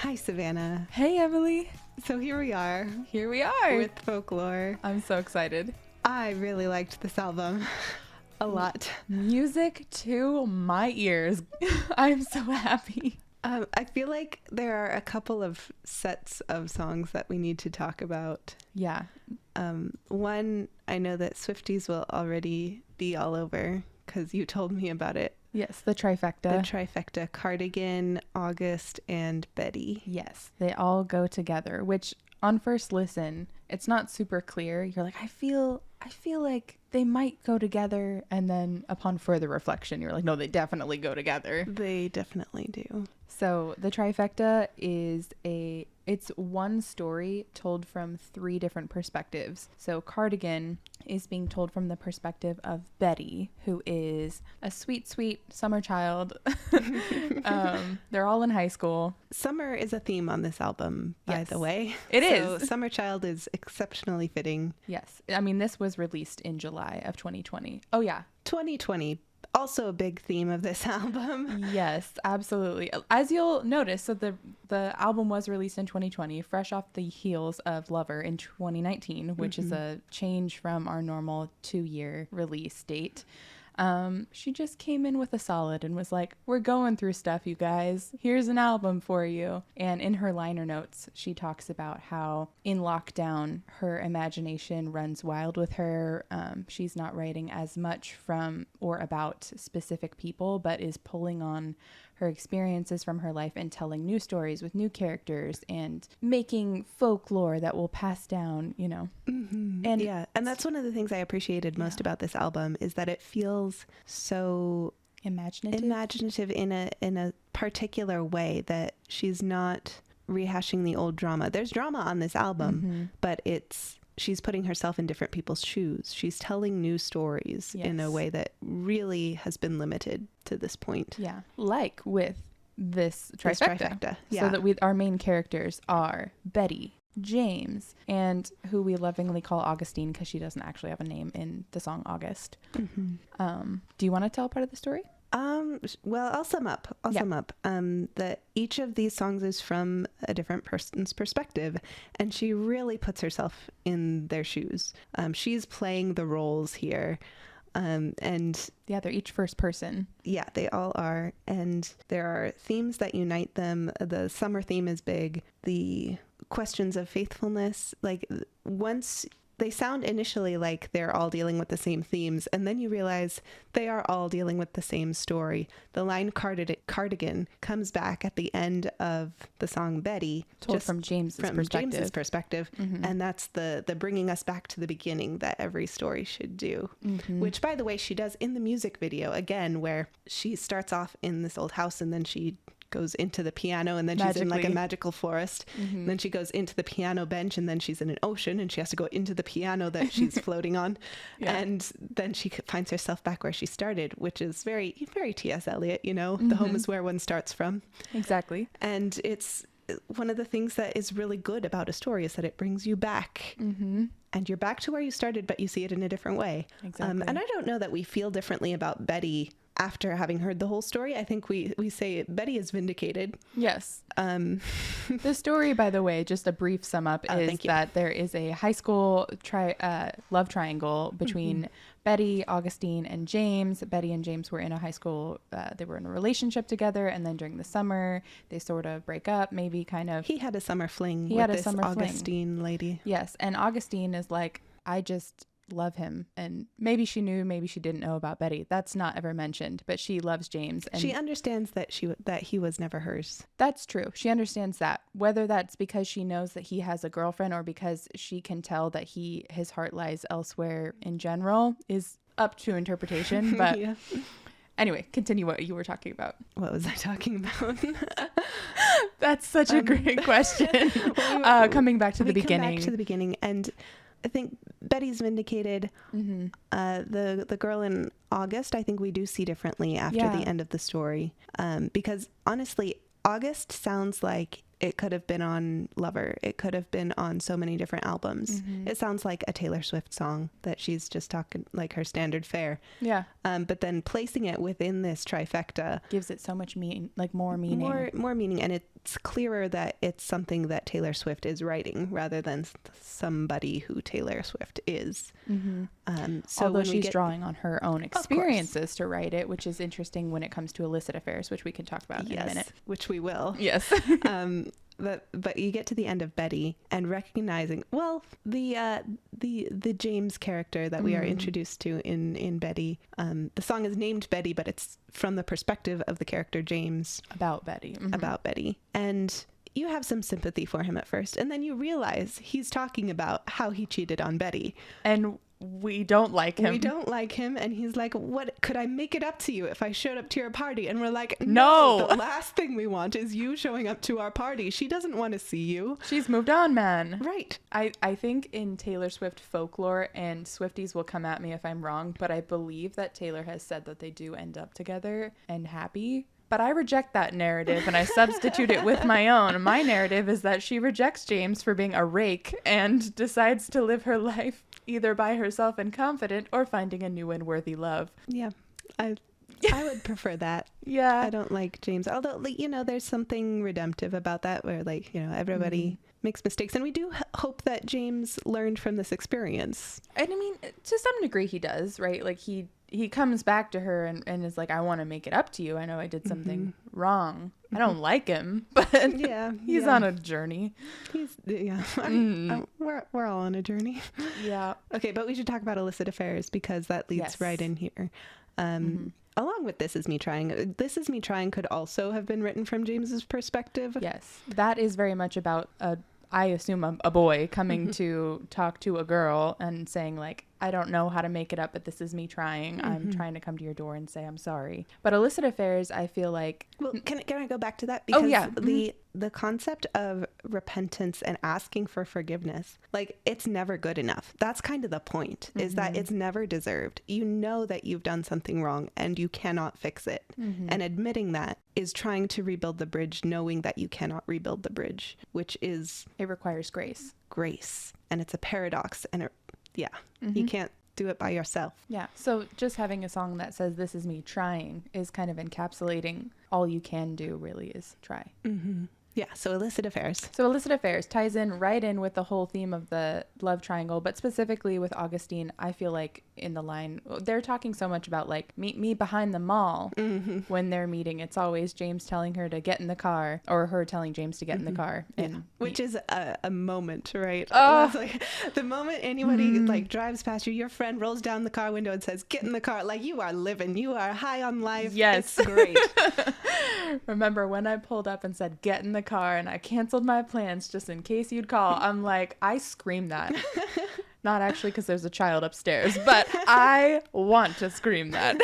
Hi, Savannah. Hey, Emily. So here we are Here we are. with Folklore. I'm so excited. I really liked this album a lot. Music to my ears. I'm so happy. I feel like there are a couple of sets of songs that we need to talk about. Yeah. One, I know that Swifties will already be all over because you told me about it. Yes, the trifecta. The trifecta, Cardigan, August, and Betty. Yes, they all go together, which on first listen, it's not super clear. You're like, I feel like they might go together, and then upon further reflection, you're like, no, they definitely go together. They definitely do. So the trifecta is it's one story told from three different perspectives. So Cardigan is being told from the perspective of Betty, who is a sweet, sweet summer child. They're all in high school. Summer is a theme on this album, by the way. It so is. Summer Child is exceptionally fitting. Yes. I mean, this was released in July of 2020. Oh, yeah. 2020, also a big theme of this album. Yes, absolutely. As you'll notice, so the album was released in 2020, fresh off the heels of Lover in 2019, which is a change from our normal 2-year release date. She just came in with a solid and was like, we're going through stuff, you guys. Here's an album for you. And in her liner notes, she talks about how in lockdown, her imagination runs wild with her. She's not writing as much from or about specific people, but is pulling on her experiences from her life and telling new stories with new characters and making folklore that will pass down, you know. Mm-hmm. And yeah, and that's one of the things I appreciated most about this album is that it feels so imaginative in a particular way, that she's not rehashing the old drama. There's drama on this album, but she's putting herself in different people's shoes. She's telling new stories in a way that really has been limited to this point. Yeah. Like with this trifecta. Yeah. So that our main characters are Betty, James, and who we lovingly call Augustine because she doesn't actually have a name in the song August. Do you want to tell part of the story? Well, I'll sum up. That each of these songs is from a different person's perspective, and she really puts herself in their shoes. She's playing the roles here. And yeah, they're each first person. Yeah, they all are. And there are themes that unite them. The summer theme is big. The questions of faithfulness, like once they sound initially like they're all dealing with the same themes, and then you realize they are all dealing with the same story. The line cardigan comes back at the end of the song Betty, told from James's perspective. And that's the bringing us back to the beginning that every story should do, which, by the way, she does in the music video again, where she starts off in this old house and then she goes into the piano, and then she's in like a magical forest, and then she goes into the piano bench, and then she's in an ocean and she has to go into the piano that she's floating on, and then she finds herself back where she started, which is very, very T.S. Eliot, you know, the home is where one starts from. Exactly. And it's one of the things that is really good about a story is that it brings you back, and you're back to where you started, but you see it in a different way. Exactly. And I don't know that we feel differently about Betty after having heard the whole story. I think we say Betty is vindicated. Yes. The story, by the way, just a brief sum up, is that there is a high school love triangle between Betty, Augustine, and James. Betty and James were in a high school, they were in a relationship together, and then during the summer, they sort of break up, maybe kind of. He had a summer fling with this Augustine lady. Yes, and Augustine is like, I just love him, and maybe she knew, maybe she didn't know about Betty. That's not ever mentioned, but she loves James, and she understands that he was never hers. That's true. She understands that, whether that's because she knows that he has a girlfriend or because she can tell that his heart lies elsewhere in general is up to interpretation. But anyway, continue what you were talking about. What was I talking about? That's such a great question. Coming back to the beginning. And I think Betty's vindicated. The girl in August, I think we do see differently after the end of the story. Because honestly, August sounds like it could have been on Lover. It could have been on so many different albums. It sounds like a Taylor Swift song that she's just talking like her standard fare. Yeah. But then placing it within this trifecta gives it so much more meaning. More meaning, and it's clearer that it's something that Taylor Swift is writing rather than somebody who Taylor Swift is. So although she's drawing on her own experiences to write it, which is interesting when it comes to illicit affairs, which we can talk about in a minute. Which we will. Yes. But you get to the end of Betty and recognizing, well, the James character that we are introduced to in Betty. The song is named Betty, but it's from the perspective of the character James. About Betty. About Betty. And you have some sympathy for him at first, and then you realize he's talking about how he cheated on Betty. And we don't like him. We don't like him, and he's like, what, could I make it up to you if I showed up to your party? And we're like, no, the last thing we want is you showing up to our party. She doesn't want to see you. She's moved on, man. Right. I think in Taylor Swift folklore, and Swifties will come at me if I'm wrong, but I believe that Taylor has said that they do end up together and happy. But I reject that narrative and I substitute it with my own. My narrative is that she rejects James for being a rake and decides to live her life either by herself and confident or finding a new and worthy love. Yeah, I would prefer that. Yeah. I don't like James. Although, there's something redemptive about that where, everybody makes mistakes. And we do hope that James learned from this experience. And I mean, to some degree he does, right? Like he comes back to her and is like, I want to make it up to you. I know I did something wrong. I don't like him, but he's on a journey. We're all on a journey. Yeah. Okay, but we should talk about illicit affairs because that leads right in here. Along with This Is Me Trying. This Is Me Trying could also have been written from James's perspective. Yes. That is very much about I assume a boy coming to talk to a girl and saying like, I don't know how to make it up, but this is me trying. I'm trying to come to your door and say I'm sorry. But illicit affairs, I feel like... Well, can I go back to that? Because the concept of repentance and asking for forgiveness, like, it's never good enough. That's kind of the point, is that it's never deserved. You know that you've done something wrong and you cannot fix it. And admitting that is trying to rebuild the bridge, knowing that you cannot rebuild the bridge, which is... It requires grace. Grace. And it's a paradox. And you can't do it by yourself. Yeah. So just having a song that says, this is me trying is kind of encapsulating all you can do really is try. Yeah, so illicit affairs. So illicit affairs ties in right in with the whole theme of the love triangle, but specifically with Augustine, I feel like in the line, they're talking so much about like, meet me behind the mall when they're meeting. It's always James telling her to get in the car or her telling James to get in the car. And which is a moment, right? Oh. Like, the moment anybody like drives past you, your friend rolls down the car window and says, get in the car. Like, you are living. You are high on life. Yes. It's great. Remember when I pulled up and said, get in the car, and I canceled my plans just in case you'd call. I'm like, I screamed that. Not actually because there's a child upstairs, but I want to scream that.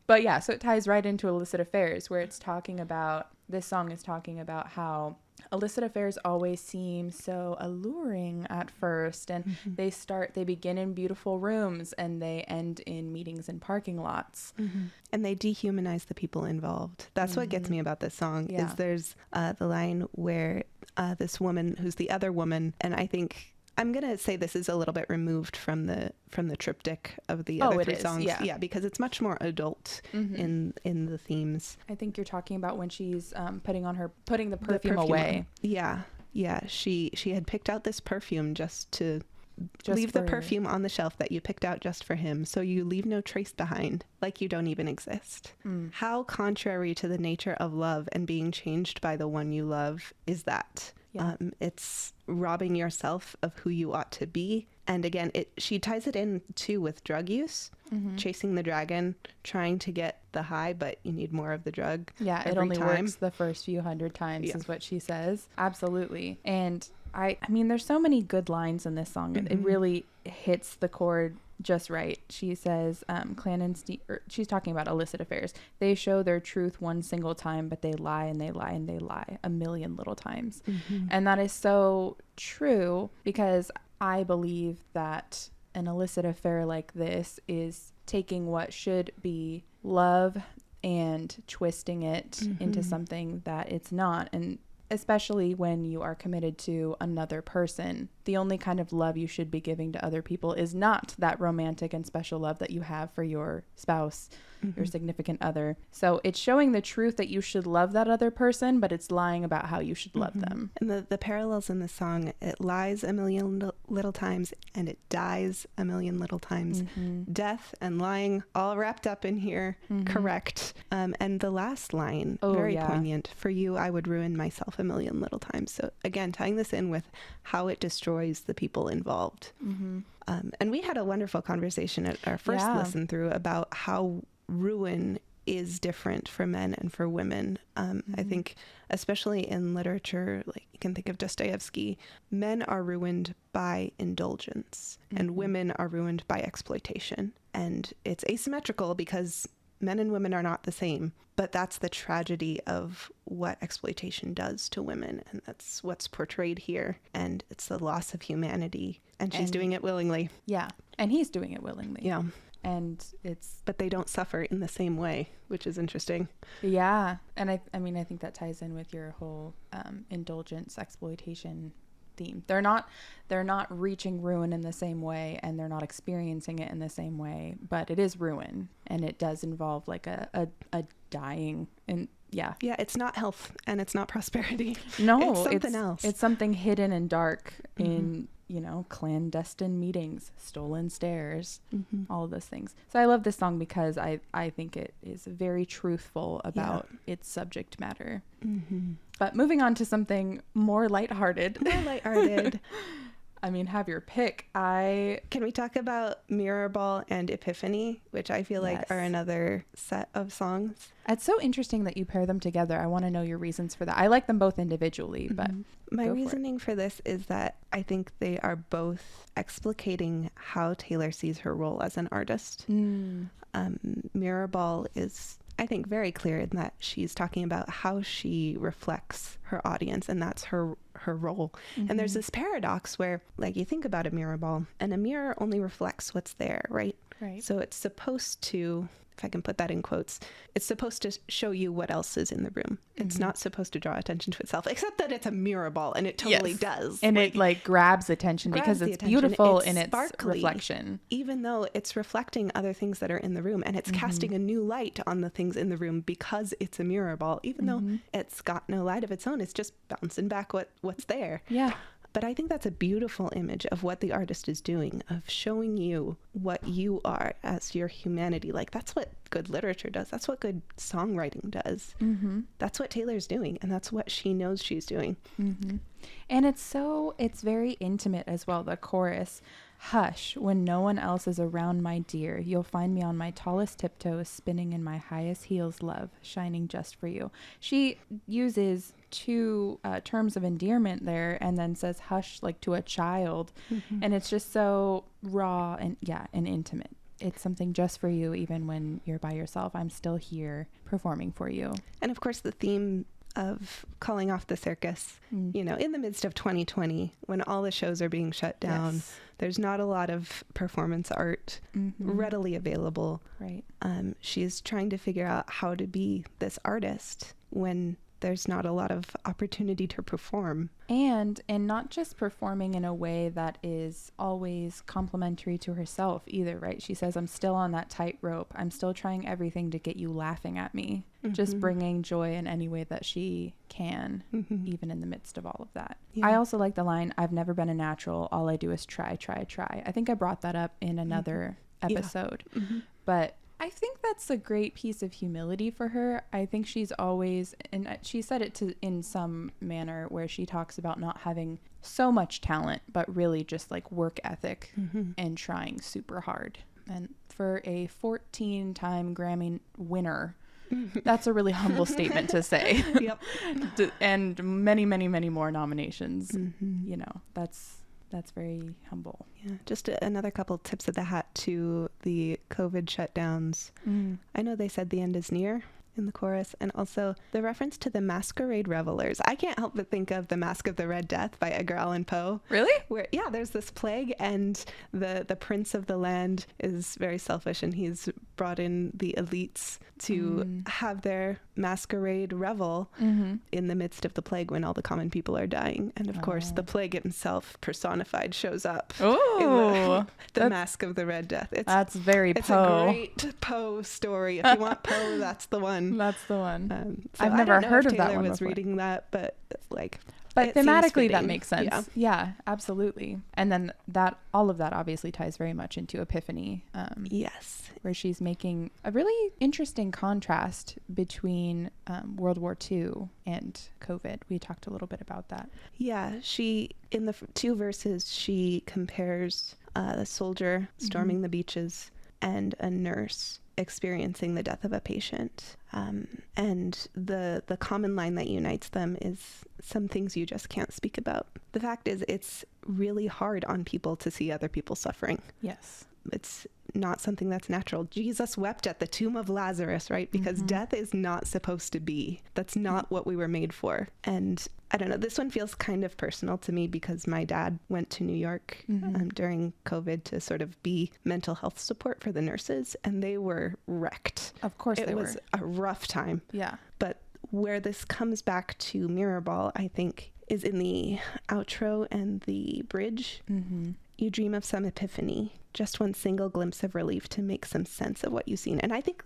But yeah, so it ties right into illicit affairs, where it's talking about, this song is talking about how illicit affairs always seem so alluring at first, and they begin in beautiful rooms and they end in meetings in parking lots. And they dehumanize the people involved. That's what gets me about this song, is there's the line where this woman who's the other woman, and I think I'm going to say this is a little bit removed from the triptych of the other three songs. Yeah, because it's much more adult in the themes. I think you're talking about when she's putting the perfume away. Yeah. She had picked out this perfume just to leave the perfume on the shelf that you picked out just for him, so you leave no trace behind, like you don't even exist. How contrary to the nature of love and being changed by the one you love is that? It's robbing yourself of who you ought to be. And again, she ties it in too with drug use, chasing the dragon, trying to get the high, but you need more of the drug. Yeah, it only works the first few hundred times is what she says. Absolutely. And I mean, there's so many good lines in this song. It really hits the chord just right. She says, Clan and Steve, she's talking about illicit affairs. They show their truth one single time, but they lie and they lie and they lie a million little times. And that is so true, because I believe that an illicit affair like this is taking what should be love and twisting it into something that it's not. And especially when you are committed to another person. The only kind of love you should be giving to other people is not that romantic and special love that you have for your spouse, your significant other. So it's showing the truth that you should love that other person, but it's lying about how you should love them. And the parallels in the song, it lies a million little times and it dies a million little times. Death and lying all wrapped up in here. Correct. And the last line, very poignant. For you, I would ruin myself a million little times. So again, tying this in with how it destroys the people involved. And we had a wonderful conversation at our first listen through about how ruin is different for men and for women. I think especially in literature, like you can think of Dostoevsky, men are ruined by indulgence and women are ruined by exploitation. And it's asymmetrical because men and women are not the same, but that's the tragedy of what exploitation does to women. And that's what's portrayed here. And it's the loss of humanity. And she's doing it willingly. Yeah. And he's doing it willingly. Yeah. And but they don't suffer in the same way, which is interesting. Yeah. And I mean, I think that ties in with your whole indulgence exploitation theme. They're not reaching ruin in the same way, and they're not experiencing it in the same way, but it is ruin, and it does involve like a dying. And yeah, it's not health and it's not prosperity. No, it's something else. It's something hidden and dark in clandestine meetings, stolen stairs, all of those things. So I love this song because I think it is very truthful about its subject matter. But moving on to something more lighthearted. I mean, have your pick. Can we talk about Mirror Ball and Epiphany, which I feel like are another set of songs? It's so interesting that you pair them together. I want to know your reasons for that. I like them both individually, but my reasoning for this is that I think they are both explicating how Taylor sees her role as an artist. Mirror Ball is, I think, very clear in that she's talking about how she reflects her audience, and that's her role. And there's this paradox where, like, you think about a mirror ball, and a mirror only reflects what's there, right? So it's supposed to, if I can put that in quotes, it's supposed to show you what else is in the room. It's not supposed to draw attention to itself, except that it's a mirror ball, and it totally does. And it grabs attention because it's beautiful in its reflection. Even though it's reflecting other things that are in the room, and it's casting a new light on the things in the room because it's a mirror ball. Even though it's got no light of its own, it's just bouncing back what's there. Yeah. But I think that's a beautiful image of what the artist is doing, of showing you what you are as your humanity. Like, that's what good literature does. That's what good songwriting does. That's what Taylor's doing, and that's what she knows she's doing. And it's very intimate as well. The chorus, hush, when no one else is around, my dear, you'll find me on my tallest tiptoes, spinning in my highest heels, love, shining just for you. She uses two terms of endearment there, and then says hush like to a child. And it's just so raw and intimate. It's something just for you, even when you're by yourself. I'm still here performing for you. And of course the theme of calling off the circus, in the midst of 2020, when all the shows are being shut down, there's not a lot of performance art readily available. She's trying to figure out how to be this artist when there's not a lot of opportunity to perform. And not just performing in a way that is always complimentary to herself either, right? She says, I'm still on that tightrope. I'm still trying everything to get you laughing at me. Just bringing joy in any way that she can, even in the midst of all of that. I also like the line, I've never been a natural. All I do is try, try, try. I think I brought that up in another episode. But I think that's a great piece of humility for her. I think she's always, and she said it in some manner where she talks about not having so much talent, but really just like work ethic and trying super hard. And for a 14-time Grammy winner, that's a really humble statement to say. And many, many, many more nominations. That's very humble. Yeah, just another couple tips of the hat to the COVID shutdowns. I know they said the end is near in the chorus, and also the reference to the masquerade revelers. I can't help but think of The Mask of the Red Death by Edgar Allan Poe. Really? Where there's this plague, and the prince of the land is very selfish, and he's brought in the elites to have their masquerade revel in the midst of the plague when all the common people are dying. And of course, the plague himself personified shows up in the Mask of the Red Death. That's very It's Poe. a great Poe story. If you want Poe, that's the one. That's the one. So I've never heard of Taylor that one was before. reading that, but like... But it seems thematically, that fitting. makes sense. Yeah, absolutely. And then all of that obviously ties very much into Epiphany. Yes. Where she's making a really interesting contrast between World War II and COVID. We talked a little bit about that. Yeah, in the 2 verses, she compares a soldier storming the beaches and a nurse experiencing the death of a patient. And the common line that unites them is some things you just can't speak about. The fact is, it's really hard on people to see other people suffering. Yes. It's not something that's natural. Jesus wept at the tomb of Lazarus, right? Because death is not supposed to be. That's not what we were made for. And I don't know, this one feels kind of personal to me because my dad went to New York during COVID to sort of be mental health support for the nurses, and they were wrecked. Of course they were. It was a rough time. Yeah. But where this comes back to Mirror Ball, I think, is in the outro and the bridge. You dream of some epiphany, just one single glimpse of relief to make some sense of what you've seen. And I think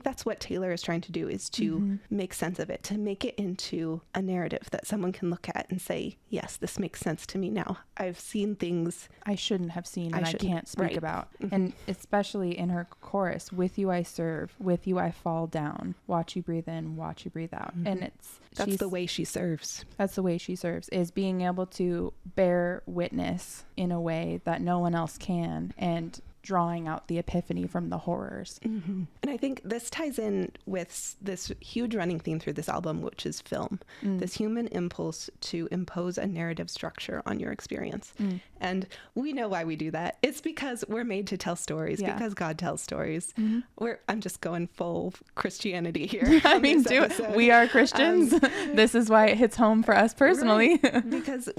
that's what Taylor is trying to do, is to make sense of it, to make it into a narrative that someone can look at and say, yes, this makes sense to me now. I've seen things I shouldn't have seen and I can't speak right. about. And especially in her chorus, with you I serve, with you I fall down, watch you breathe in, watch you breathe out. And that's the way she serves. That's the way she serves, is being able to bear witness in a way that no one else can, and drawing out the epiphany from the horrors. And I think this ties in with this huge running theme through this album, which is film, this human impulse to impose a narrative structure on your experience. And we know why we do that. It's because we're made to tell stories, because God tells stories. I'm just going full Christianity here. I mean, we are Christians. This is why it hits home for us personally. Right. Because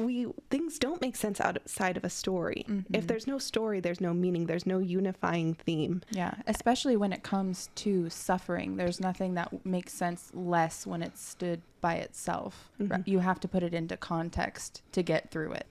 things don't make sense outside of a story. If there's no story, there's no meaning, there's no unifying theme. Yeah, especially when it comes to suffering. There's nothing that makes sense less when it's stood by itself. You have to put it into context to get through it.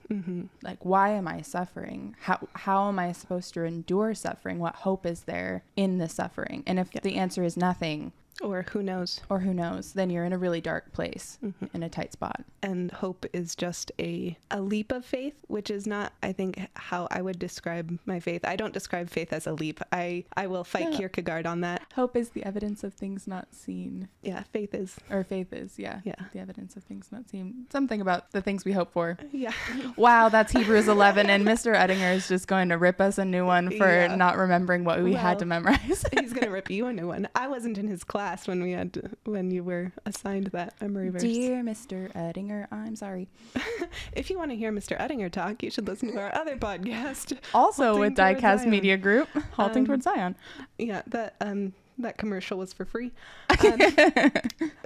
Like, why am I suffering? How am I supposed to endure suffering? What hope is there in the suffering? And if the answer is nothing, or who knows, then you're in a really dark place, in a tight spot. And hope is just a leap of faith, which is not, I think, how I would describe my faith. I don't describe faith as a leap. I will fight Kierkegaard on that. Hope is the evidence of things not seen. Yeah, faith is, the evidence of things not seen. Something about the things we hope for. Yeah. Wow, that's Hebrews 11, and Mr. Ettinger is just going to rip us a new one for not remembering what we had to memorize. He's going to rip you a new one. I wasn't in his class when you were assigned that memory verse. Dear Mr. Ettinger, I'm sorry. If you want to hear Mr. Ettinger talk, you should listen to our other podcast. Also with DieCast Media Group, Halting Towards Zion. Yeah, that commercial was for free.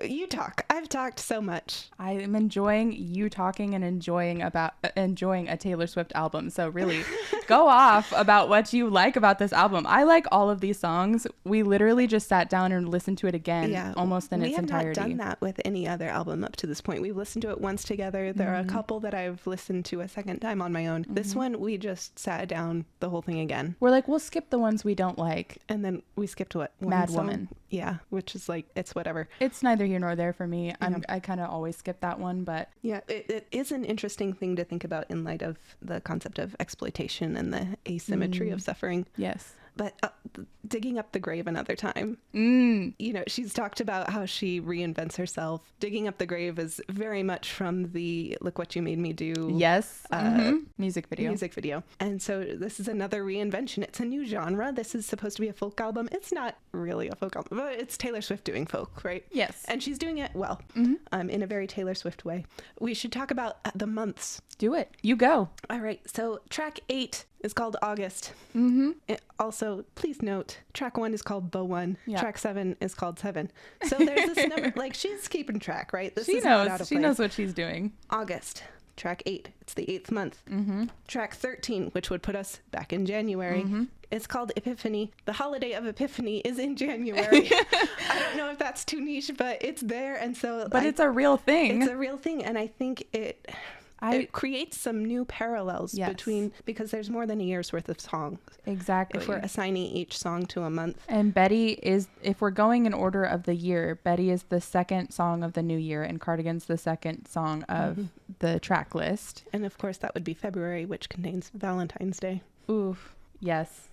You talk. I've talked so much. I am enjoying you talking and enjoying a Taylor Swift album. So really, go off about what you like about this album. I like all of these songs. We literally just sat down and listened to it again, almost in its entirety. We have not done that with any other album up to this point. We've listened to it once together. There are a couple that I've listened to a second time on my own. This one, we just sat down the whole thing again. We're like, we'll skip the ones we don't like. And then we skipped what? Mad Woman. Yeah, which is like, it's whatever. It's neither here nor there for me. I kind of always skip that one, but... Yeah, it is an interesting thing to think about in light of the concept of exploitation and the asymmetry of suffering. Yes. But digging up the grave another time. You know, she's talked about how she reinvents herself. Digging up the grave is very much from the Look What You Made Me Do. Yes. Music video. And so this is another reinvention. It's a new genre. This is supposed to be a folk album. It's not really a folk album, but it's Taylor Swift doing folk, right? Yes. And she's doing it well, in a very Taylor Swift way. We should talk about the months. Do it. You go. All right. So track 8 is called August. Also, please note, track 1 is called The One. Yeah. Track 7 is called 7. So there's this number, like, she's keeping track, right? She knows what she's doing. August. Track 8, it's the 8th month. Track 13, which would put us back in January. It's called Epiphany. The holiday of Epiphany is in January. I don't know if that's too niche, but it's there. And so, but it's a real thing. It's a real thing. And I think it creates some new parallels between, because there's more than a year's worth of songs. Exactly. If we're assigning each song to a month. And Betty is, if we're going in order of the year, Betty is the second song of the new year, and Cardigan's the second song of the track list. And of course, that would be February, which contains Valentine's Day. Oof. Yes.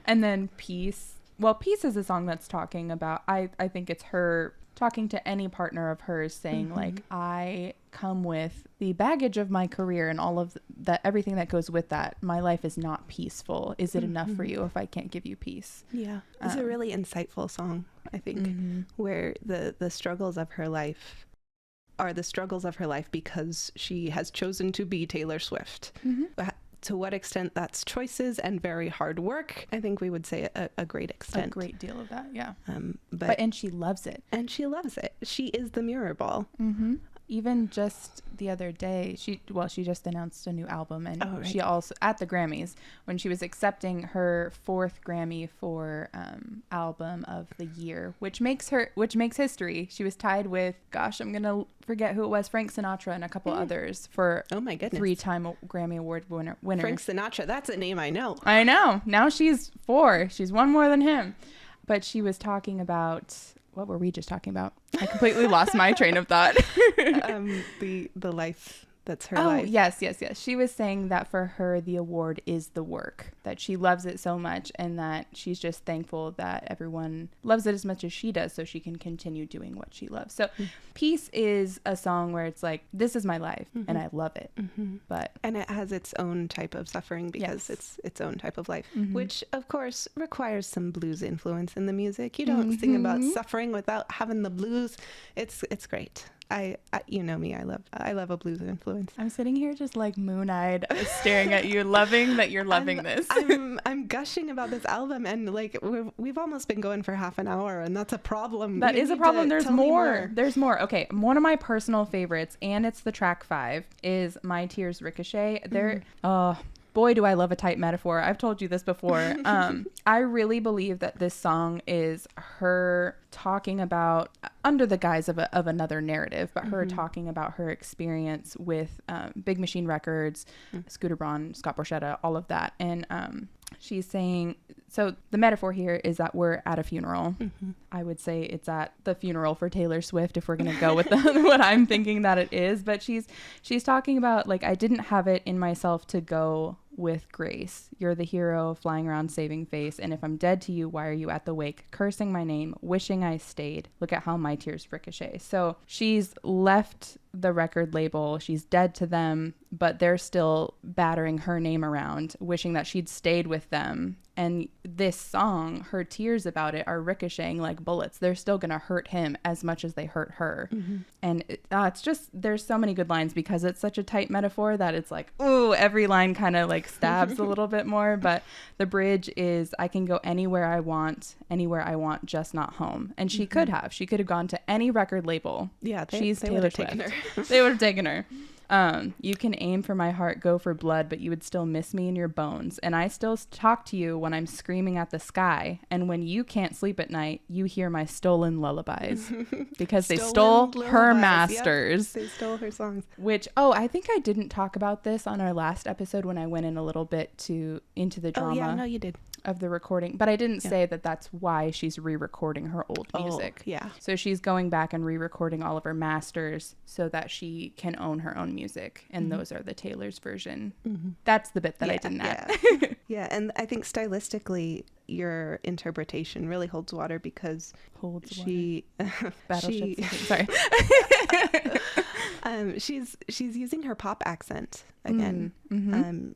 And then Peace. Well, Peace is a song that's talking about, I think it's her talking to any partner of hers, saying like, I come with the baggage of my career and all of that, everything that goes with that. My life is not peaceful. Is it enough for you if I can't give you peace? Yeah. It's a really insightful song, I think, where the struggles of her life are the struggles of her life because she has chosen to be Taylor Swift. To what extent that's choices and very hard work, I think we would say a great extent. A great deal of that, yeah. But and she loves it. And she loves it. She is the mirror ball. Even just the other day, she just announced a new album, and she also, at the Grammys, when she was accepting her 4th Grammy for album of the year, which makes history. She was tied with, gosh, I'm gonna forget who it was, Frank Sinatra and a couple others for 3-time Grammy Award winner. Frank Sinatra, that's a name I know. I know. Now she's 4. She's one more than him. But she was talking about, what were we just talking about? I completely lost my train of thought. The life that's her life. Yes. She was saying that for her, the award is the work, that she loves it so much, and that she's just thankful that everyone loves it as much as she does, so she can continue doing what she loves. So Peace is a song where it's like, this is my life and I love it. And it has its own type of suffering because it's its own type of life, which of course requires some blues influence in the music. You don't sing about suffering without having the blues. It's great. I you know me, I love a blues influence. I'm sitting here just like moon-eyed, staring at you, loving that you're loving this. I'm gushing about this album, and like we've almost been going for half an hour, and that's a problem. That is a problem. There's more. There's more. Okay, one of my personal favorites, and it's the track 5, is My Tears Ricochet. Boy, do I love a tight metaphor. I've told you this before. I really believe that this song is her talking about, under the guise of another narrative, but her talking about her experience with Big Machine Records, Scooter Braun, Scott Borchetta, all of that. And she's saying, so the metaphor here is that we're at a funeral. I would say it's at the funeral for Taylor Swift, if we're going to go with what I'm thinking that it is. But she's talking about, like, I didn't have it in myself to go with grace. You're the hero flying around saving face. And if I'm dead to you, why are you at the wake? Cursing my name, wishing I stayed. Look at how my tears ricochet. So she's left the record label. She's dead to them, but they're still battering her name around, wishing that she'd stayed with them. And this song, her tears about it are ricocheting like bullets. They're still going to hurt him as much as they hurt her. And it's just, there's so many good lines because it's such a tight metaphor that it's like, ooh, every line kind of like stabs a little bit more. But the bridge is, I can go anywhere I want, just not home. And she could have gone to any record label. Yeah, she's they Taylor Swift. Taken her. They would have taken her. You can aim for my heart, go for blood, but you would still miss me in your bones. And I still talk to you when I'm screaming at the sky. And when you can't sleep at night, you hear my stolen lullabies. Because they stole her masters. Yep, they stole her songs. Which, I think I didn't talk about this on our last episode when I went in a little bit into the drama. Oh, yeah, no, you did. Of the recording, but I didn't say that that's why she's re-recording her old music. Yeah. So she's going back and re-recording all of her masters so that she can own her own music, and those are the Taylor's version. That's the bit that I didn't add. Yeah, and I think stylistically your interpretation really holds water because she's using her pop accent again.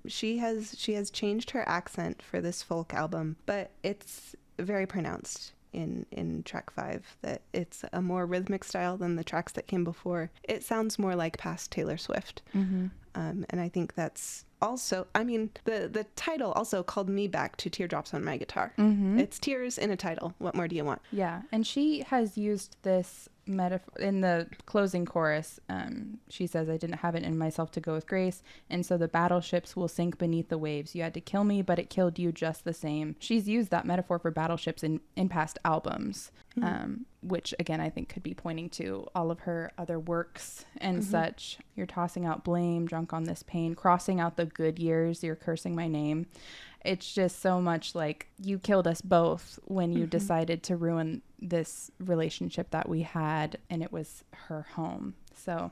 She has changed her accent for this folk album, but it's very pronounced in track 5 that it's a more rhythmic style than the tracks that came before. It sounds more like past Taylor Swift. And I think that's also, I mean, the title also called me back to Teardrops on My Guitar. It's tears in a title. What more do you want? Yeah. And she has used this metaphor in the closing chorus. She says, I didn't have it in myself to go with grace, and so the battleships will sink beneath the waves. You had to kill me, but it killed you just the same. She's used that metaphor for battleships in past albums, which again I think could be pointing to all of her other works and such. You're tossing out blame, drunk on this pain, crossing out the good years, you're cursing my name. It's just so much like, you killed us both when you decided to ruin this relationship that we had, and it was her home. So,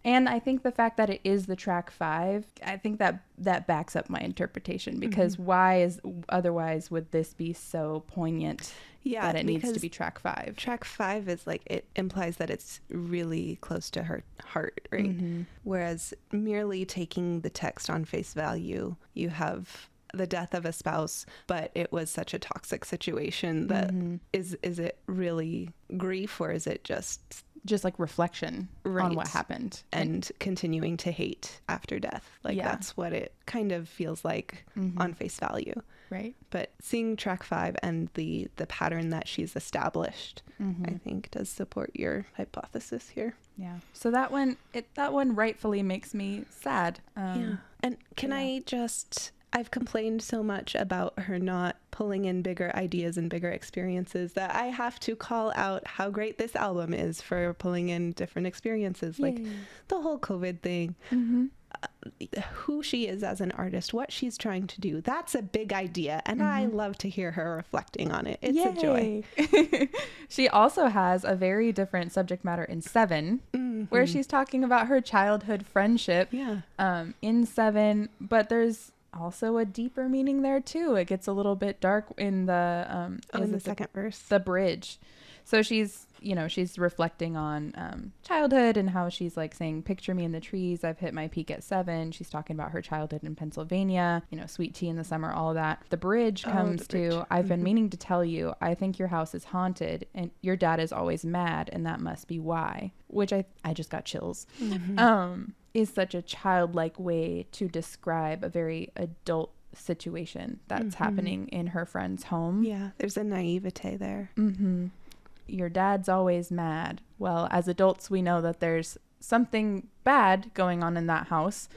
and I think the fact that it is the track 5, I think that backs up my interpretation, because why otherwise would this be so poignant that it needs to be track 5? Track 5 is like, it implies that it's really close to her heart, right? Whereas merely taking the text on face value, you have the death of a spouse, but it was such a toxic situation that is it really grief, or is it just like reflection on what happened and continuing to hate after death? Like that's what it kind of feels like on face value. Right. But seeing track 5 and the pattern that she's established, I think does support your hypothesis here. Yeah. So that one rightfully makes me sad. And I've complained so much about her not pulling in bigger ideas and bigger experiences that I have to call out how great this album is for pulling in different experiences. Yay. Like the whole COVID thing, who she is as an artist, what she's trying to do. That's a big idea. And I love to hear her reflecting on it. It's a joy. She also has a very different subject matter in 7, where she's talking about her childhood friendship in 7. But there's also a deeper meaning there too. It gets a little bit dark in the in the second verse, the bridge. So she's reflecting on childhood and how she's like saying, picture me in the trees, I've hit my peak at 7. She's talking about her childhood in Pennsylvania, sweet tea in the summer, all of that. The bridge comes to, I've been meaning to tell you, I think your house is haunted and your dad is always mad, and that must be why, which I just got chills. Is such a childlike way to describe a very adult situation that's happening in her friend's home. Yeah, there's a naivete there. Your dad's always mad. Well, as adults, we know that there's something bad going on in that house,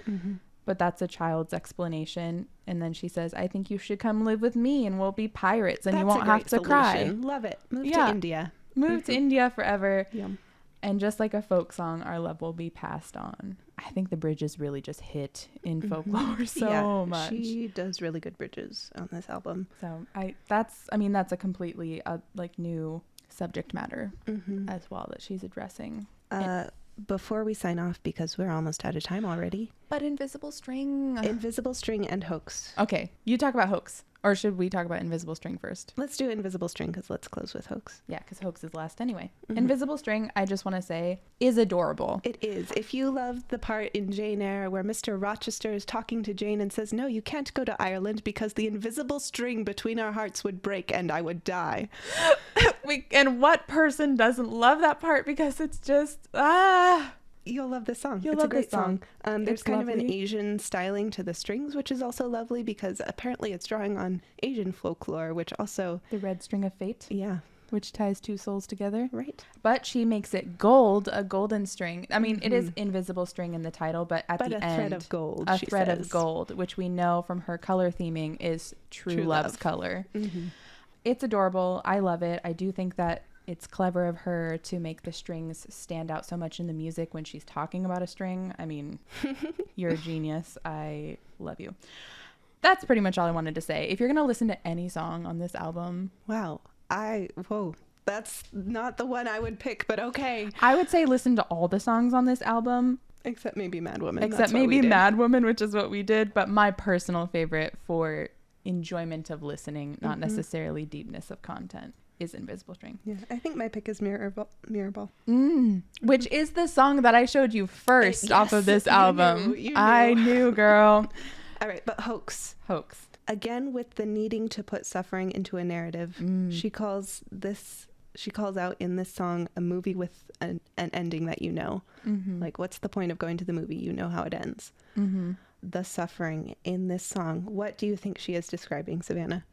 but that's a child's explanation. And then she says, I think you should come live with me and we'll be pirates and you won't have to cry. Love it. Move to India. Move to India forever. Yum. And just like a folk song, our love will be passed on. I think the bridges really just hit in Folklore so much. She does really good bridges on this album. So that's a completely new subject matter as well that she's addressing. Before we sign off, because we're almost out of time already. But Invisible String and Hoax. Okay, you talk about Hoax. Or should we talk about Invisible String first? Let's do Invisible String, because let's close with Hoax. Yeah, because Hoax is last anyway. Invisible String, I just want to say, is adorable. It is. If you love the part in Jane Eyre where Mr. Rochester is talking to Jane and says, no, you can't go to Ireland because the invisible string between our hearts would break and I would die. And what person doesn't love that part? Because it's just, You'll love this song. It's a great song. There's kind lovely. of an Asian styling to the strings, which is also lovely because apparently it's drawing on Asian folklore, which also... The red string of fate. Yeah. Which ties two souls together. Right. But she makes it gold, a golden string. I mean, it is invisible string in the title, but at the end... a thread of gold, A thread of gold, which we know from her color theming is true love's love. color. It's adorable. I love it. I do think that it's clever of her to make the strings stand out so much in the music when she's talking about a string. I mean, you're a genius. I love you. That's pretty much all I wanted to say. If you're going to listen to any song on this album... Wow. That's not the one I would pick, but okay. I would say listen to all the songs on this album. Except maybe Mad Woman. Except maybe Mad Woman, which is what we did. But my personal favorite for enjoyment of listening, not necessarily deepness of content, is Invisible String. Yeah, I think my pick is Mirror Ball. Which is the song that I showed you first off of this album. You knew. I knew, girl. All right, but Hoax. Again, with the needing to put suffering into a narrative, she calls out in this song a movie with an ending that you know. Like, what's the point of going to the movie? You know how it ends. the suffering in this song, what do you think she is describing, Savannah?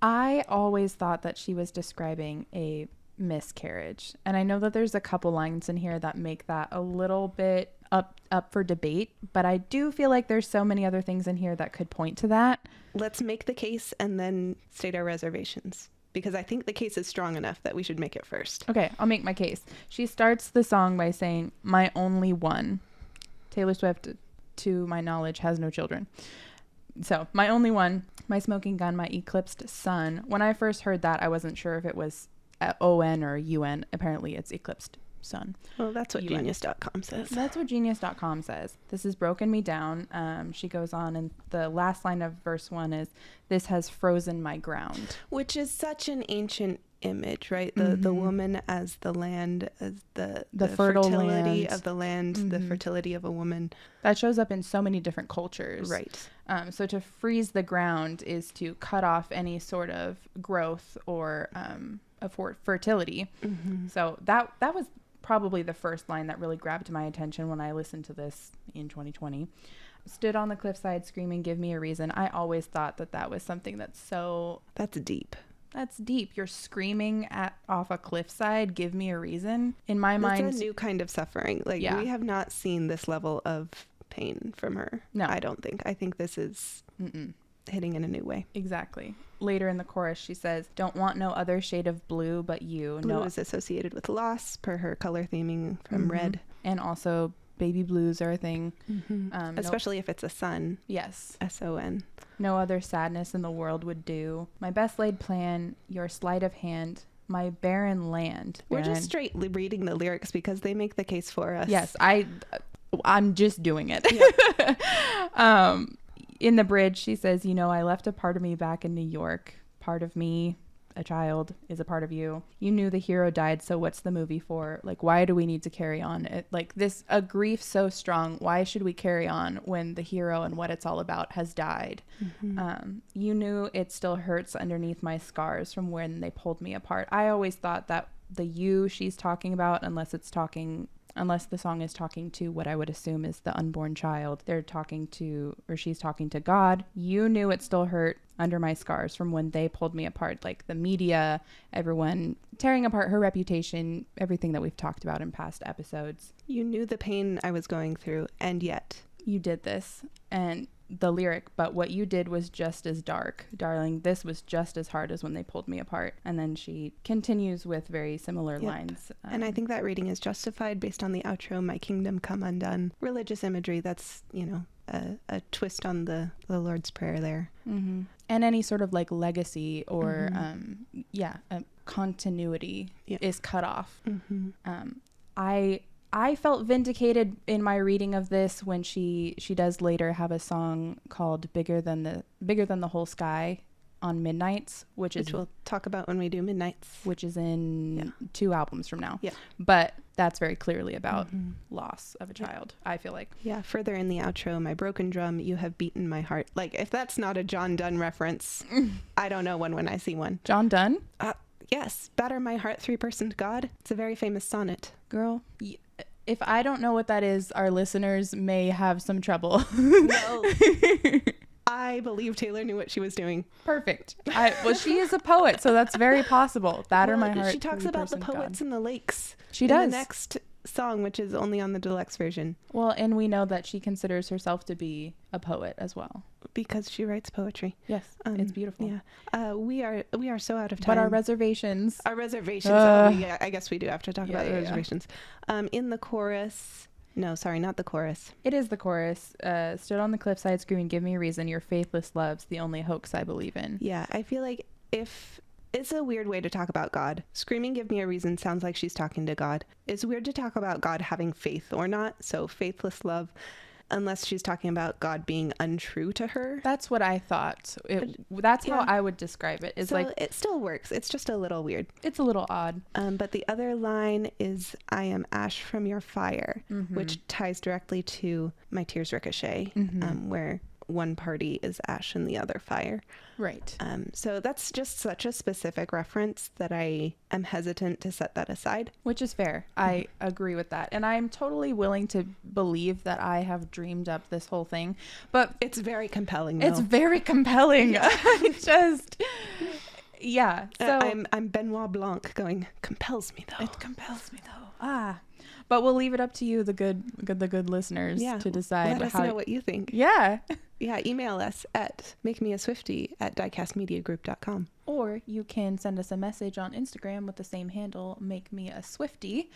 I always thought that she was describing a miscarriage. And I know that there's a couple lines in here that make that a little bit up for debate, but I do feel like there's so many other things in here that could point to that. Let's make the case and then state our reservations, because I think the case is strong enough that we should make it first. Okay, I'll make my case. She starts the song by saying, "My only one." Taylor Swift, to my knowledge, has no children. So, my only one, my smoking gun, my eclipsed sun. When I first heard that, I wasn't sure if it was O-N or U-N. Apparently, it's eclipsed sun. Well, that's what UN. Genius.com says. That's what Genius.com says. This has broken me down. She goes on, and the last line of verse 1 is, "This has frozen my ground." Which is such an ancient image, right? The woman as the land, as the fertile fertility land of the land, the fertility of a woman. That shows up in so many different cultures. Right. So to freeze the ground is to cut off any sort of growth or fertility. So that was probably the first line that really grabbed my attention when I listened to this in 2020. Stood on the cliffside screaming, "Give me a reason." I always thought that was something that's deep. That's deep. You're screaming off a cliffside, "Give me a reason." In my mind, it's a new kind of suffering. Like, we have not seen this level of pain from her. No, I don't think. I think this is hitting in a new way. Exactly. Later in the chorus, she says, "Don't want no other shade of blue but you." Blue is associated with loss, per her color theming from red. And also, baby blues are a thing. Especially if it's a sun. Yes. S-O-N. "No other sadness in the world would do. My best laid plan, your sleight of hand, my barren land." We're just straight reading the lyrics because they make the case for us. Yes, I'm just doing it. Yeah. In the bridge, she says, "I left a part of me back in New York. Part of me, a child, is a part of you. You knew the hero died, so what's the movie for? Like, why do we need to carry on?" A grief so strong. Why should we carry on when the hero and what it's all about has died? You knew it still hurts underneath my scars from when they pulled me apart. I always thought that the you she's talking about, unless the song is talking to what I would assume is the unborn child, she's talking to God. You knew it still hurt under my scars from when they pulled me apart. Like the media, everyone tearing apart her reputation, everything that we've talked about in past episodes. You knew the pain I was going through, and yet you did this. And the lyric, "But what you did was just as dark. Darling, this was just as hard as when they pulled me apart." And then she continues with very similar lines. And I think that reading is justified based on the outro, "My kingdom come undone." Religious imagery, that's, a twist on the Lord's Prayer there. And any sort of like legacy or, continuity is cut off. I felt vindicated in my reading of this when she does later have a song called Bigger Than the Whole Sky on Midnights, which we'll talk about when we do Midnights, which is in 2 albums from now. Yeah. But that's very clearly about loss of a child, I feel like. Yeah. Further in the outro, "My broken drum, you have beaten my heart." Like, if that's not a John Donne reference, I don't know when I see one. John Donne? Yes. "Batter my heart, 3-person God." It's a very famous sonnet. Girl, if I don't know what that is, our listeners may have some trouble. No. I believe Taylor knew what she was doing. Perfect. She is a poet, so that's very possible. Batter my heart. She talks about the poets and the lakes. She does. In the next song, which is only on the deluxe version. Well, and we know that she considers herself to be a poet as well. Because she writes poetry. Yes, it's beautiful. Yeah. We are so out of time. But our reservations. I guess we do have to talk about the reservations. In the chorus... No, sorry, not the chorus. It is the chorus. "Stood on the cliffside screaming, 'Give me a reason. Your faithless love's the only hoax I believe in.'" Yeah, I feel like it's a weird way to talk about God. Screaming, "Give me a reason" sounds like she's talking to God. It's weird to talk about God having faith or not. So faithless love, unless she's talking about God being untrue to her. That's what I thought. That's how I would describe it. It's it still works. It's just a little weird. It's a little odd. But the other line is, "I am ash from your fire," which ties directly to "My tears ricochet," where one party is ash and the other fire. Right. So that's just such a specific reference that I am hesitant to set that aside. Which is fair. I agree with that. And I'm totally willing to believe that I have dreamed up this whole thing. But it's very compelling, though. It's very compelling. I just... Yeah. So I'm Benoit Blanc going, compels me, though. It compels me, though. But we'll leave it up to you, the good listeners, to decide. Let us know what you think. Yeah. Yeah, email us at makemeaswiftie@diecastmediagroup.com. Or you can send us a message on Instagram with the same handle, makemeaswiftie.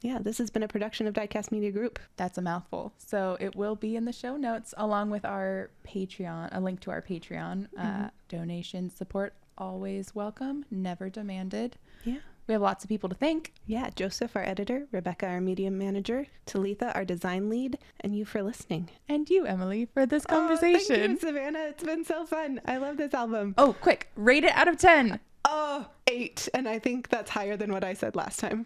Yeah, this has been a production of DieCast Media Group. That's a mouthful. So it will be in the show notes, along with our Patreon, a link to our Patreon. Donation support, always welcome, never demanded. Yeah. We have lots of people to thank. Yeah, Joseph, our editor, Rebecca, our medium manager, Talitha, our design lead, and you for listening. And you, Emily, for this conversation. Thank you, Savannah. It's been so fun. I love this album. Oh, quick, rate it out of 10. 8. And I think that's higher than what I said last time.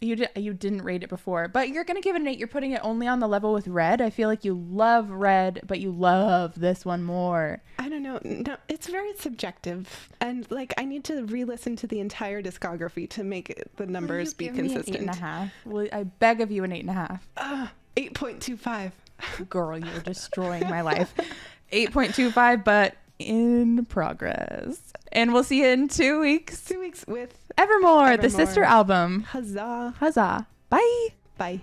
You didn't rate it before, but you're going to give it an 8. You're putting it only on the level with Red. I feel like you love Red, but you love this one more. I don't know. No, it's very subjective. And like, I need to re-listen to the entire discography to make the numbers be consistent. Me an 8.5. Well, I beg of you, an 8.5. 8.25. Girl, you're destroying my life. 8.25, but in progress. And we'll see you in 2 weeks. 2 weeks with Evermore, the sister album. Huzzah. Huzzah. Bye. Bye.